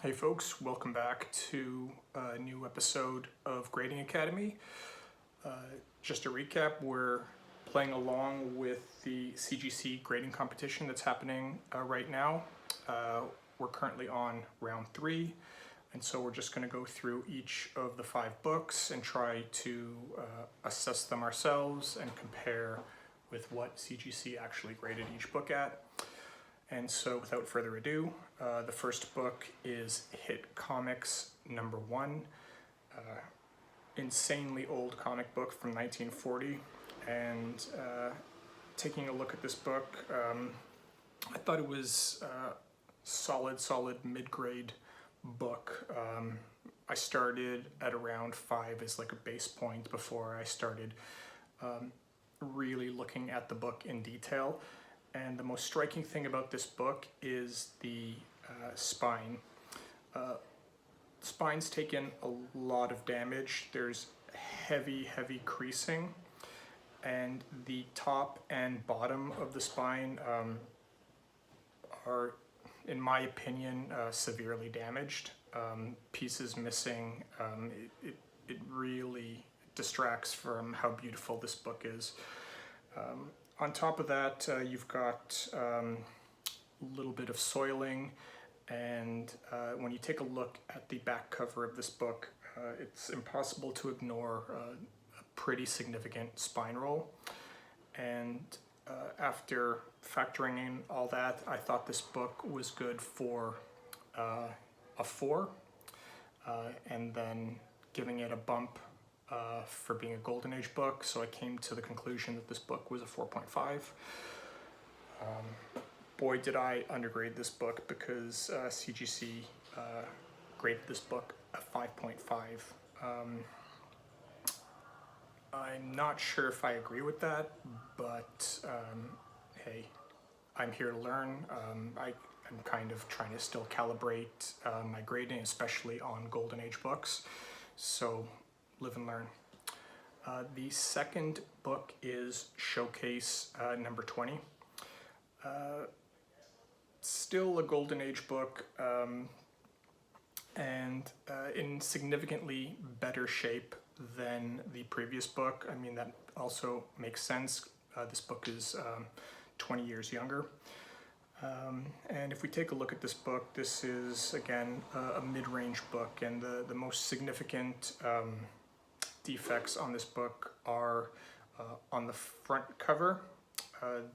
Hey folks, welcome back to a new episode of Grading Academy. Just a recap, we're playing along with the CGC grading competition that's happening right now. We're currently on round 3, and so we're just going to go through each of the 5 books and try to assess them ourselves and compare with what CGC actually graded each book at. And so without further ado, the first book is Hit Comics #1, insanely old comic book from 1940. And taking a look at this book, I thought it was a solid mid-grade book. I started at around 5 as like a base point before I started really looking at the book in detail. And the most striking thing about this book is the spine. Spine's taken a lot of damage. There's heavy creasing, and the top and bottom of the spine are, in my opinion, severely damaged. Pieces missing. It really distracts from how beautiful this book is. On top of that, you've got a little bit of soiling, and when you take a look at the back cover of this book, it's impossible to ignore a pretty significant spine roll. And after factoring in all that, I thought this book was good for a 4, and then giving it a bump for being a Golden Age book, so I came to the conclusion that this book was a 4.5. Boy, did I undergrade this book, because CGC graded this book a 5.5. I'm not sure if I agree with that, but hey, I'm here to learn. I'm kind of trying to still calibrate my grading, especially on Golden Age books, so live and learn. The second book is Showcase #20. Still a Golden Age book, and in significantly better shape than the previous book. I mean, that also makes sense. This book is 20 years younger. And if we take a look at this book, this is, again, a mid-range book, and the most significant defects on this book are on the front cover.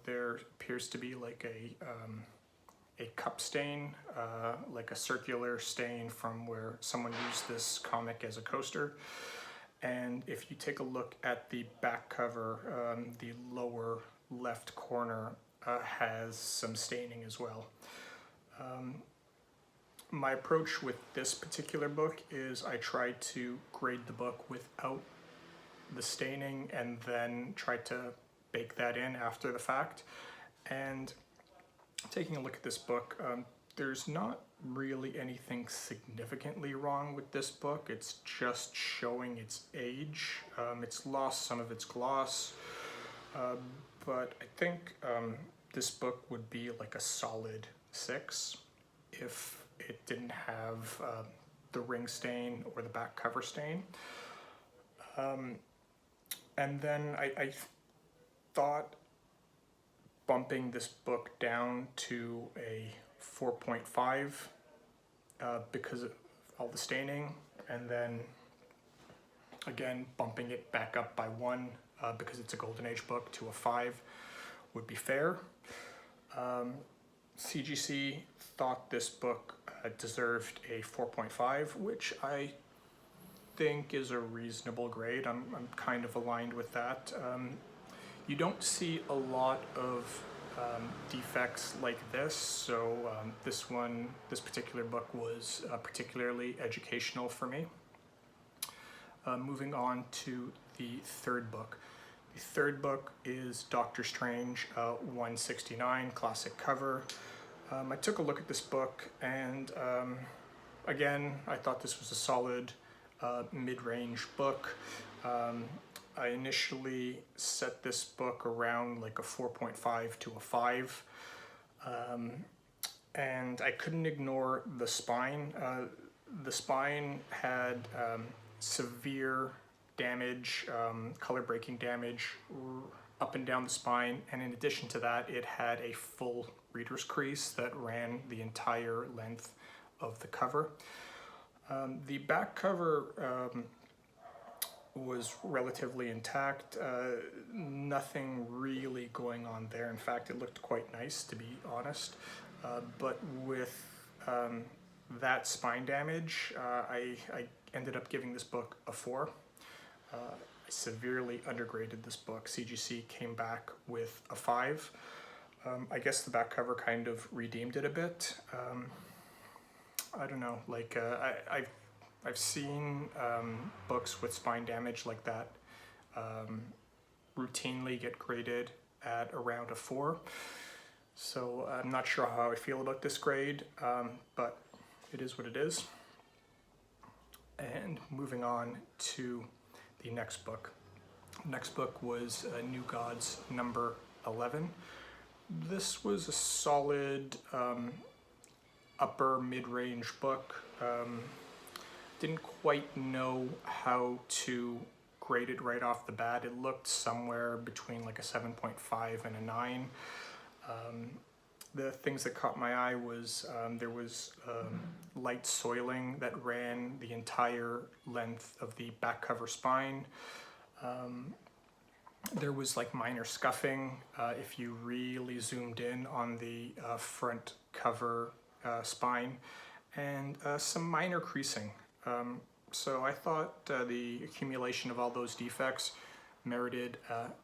There appears to be like a cup stain, like a circular stain from where someone used this comic as a coaster. And if you take a look at the back cover, the lower left corner has some staining as well. My approach with this particular book is I try to grade the book without the staining and then try to bake that in after the fact. And taking a look at this book, there's not really anything significantly wrong with this book. It's just showing its age. It's lost some of its gloss, but I think this book would be like a solid 6 if it didn't have the ring stain or the back cover stain. And then I thought bumping this book down to a 4.5 because of all the staining, and then again bumping it back up by 1 because it's a Golden Age book to a 5 would be fair. CGC thought this book deserved a 4.5, which I think is a reasonable grade. I'm kind of aligned with that. You don't see a lot of defects like this, so this particular book was particularly educational for me. Moving on to the third book. The third book is Doctor Strange 169, classic cover. I took a look at this book, and again, I thought this was a solid mid-range book. I initially set this book around like a 4.5 to a 5, and I couldn't ignore the spine. The spine had severe damage, color breaking damage up and down the spine, and in addition to that, it had a full reader's crease that ran the entire length of the cover. The back cover was relatively intact, nothing really going on there. In fact, it looked quite nice, to be honest, but with that spine damage, I ended up giving this book a 4. I severely undergraded this book. CGC came back with a 5. I guess the back cover kind of redeemed it a bit. I don't know, like I've seen books with spine damage like that routinely get graded at around a 4. So I'm not sure how I feel about this grade, but it is what it is. And moving on to the next book. Next book was New Gods number 11. This was a solid upper mid-range book. Didn't quite know how to grade it right off the bat. It looked somewhere between like a 7.5 and a 9. The things that caught my eye was there was light soiling that ran the entire length of the back cover spine. There was like minor scuffing if you really zoomed in on the front cover spine, and some minor creasing. So I thought the accumulation of all those defects merited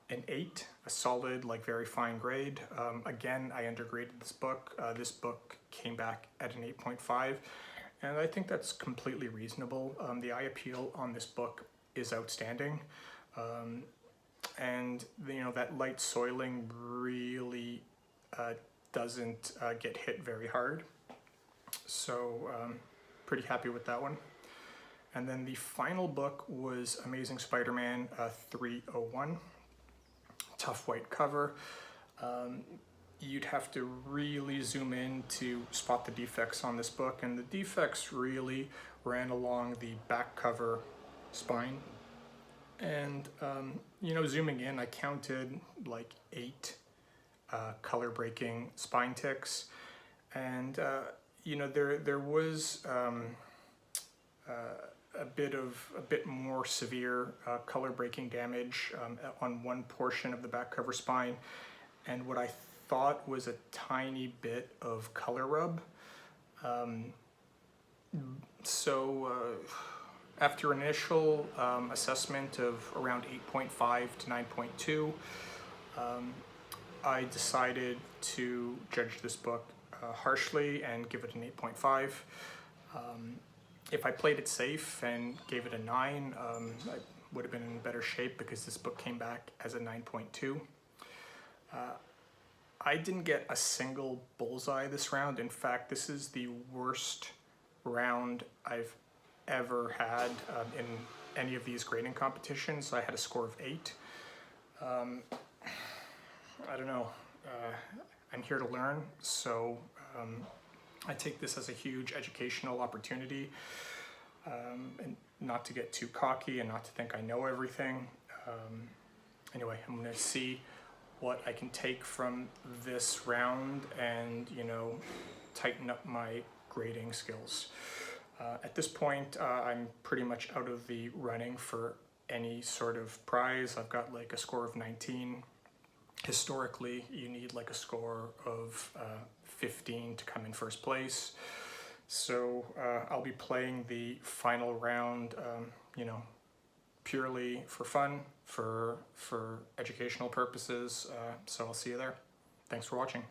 an 8, a solid, like very fine grade. Again, I undergraded this book. This book came back at an 8.5, and I think that's completely reasonable. The eye appeal on this book is outstanding, and that light soiling really doesn't get hit very hard. So pretty happy with that one. And then the final book was Amazing Spider-Man 301, tough white cover. You'd have to really zoom in to spot the defects on this book, and the defects really ran along the back cover spine. And zooming in, I counted like 8 color breaking spine ticks, and there was a bit more severe color breaking damage on one portion of the back cover spine, and what I thought was a tiny bit of color rub. After initial assessment of around 8.5 to 9.2, I decided to judge this book harshly and give it an 8.5. If I played it safe and gave it a 9, I would have been in better shape because this book came back as a 9.2. I didn't get a single bullseye this round. In fact, this is the worst round I've ever had in any of these grading competitions. I had a score of 8. I don't know. I'm here to learn, so I take this as a huge educational opportunity, and not to get too cocky and not to think I know everything. Anyway, I'm going to see what I can take from this round and, tighten up my grading skills. At this point, I'm pretty much out of the running for any sort of prize. I've got like a score of 19. Historically, you need like a score of 15 to come in first place. So I'll be playing the final round, purely for fun, for educational purposes. So I'll see you there. Thanks for watching.